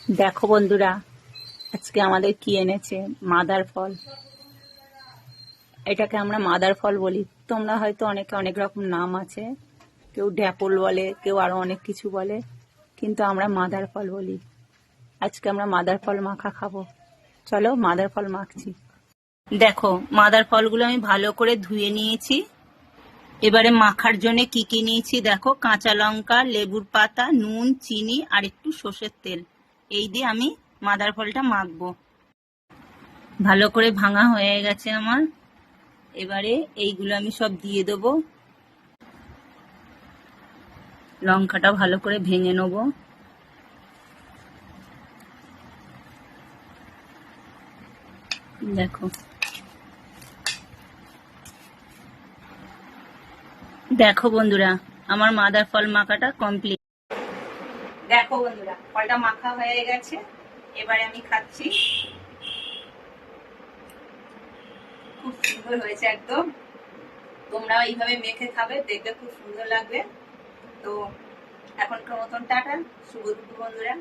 দেখো বন্ধুরা, আজকে আমাদের কি এনেছে। মাদার ফল। এটাকে আমরা মাদার ফল বলি। তোমরা হয়তো অনেকে অনেক রকম নাম আছে, কেউ ড্যাপল বলে, কেউ আরো অনেক কিছু বলে, কিন্তু আমরা মাদার ফল বলি। আজকে আমরা মাদার ফল মাখা খাবো। চলো মাদার ফল মাখছি। দেখো, মাদার ফলগুলো আমি ভালো করে ধুয়ে নিয়েছি। এবারে মাখার জন্য কি কি নিয়েছি দেখো: কাঁচা লঙ্কা, লেবুর পাতা, নুন, চিনি আর একটু সর্ষের তেল। এই দিয়ে আমি মাদার ফলটা মাখবো। ভালো করে ভাঙা হয়ে গেছে আমার। এবারে এইগুলো আমি সব দিয়ে দেবো। লঙ্কাটা ভালো করে ভেঙে নেবো। দেখো দেখো বন্ধুরা, আমার মাদার ফল মাখাটা কমপ্লিট। দেখো বন্ধুরা, ফলটা মাখা হয়ে গেছে। এবারে আমি খাচ্ছি। খুব সুন্দর হয়েছে একদম। তোমরাও এইভাবে মেখে খাবে, দেখবে খুব সুন্দর লাগবে। তো এখনকার মতন টাটা, শুভ দুপুর বন্ধুরা।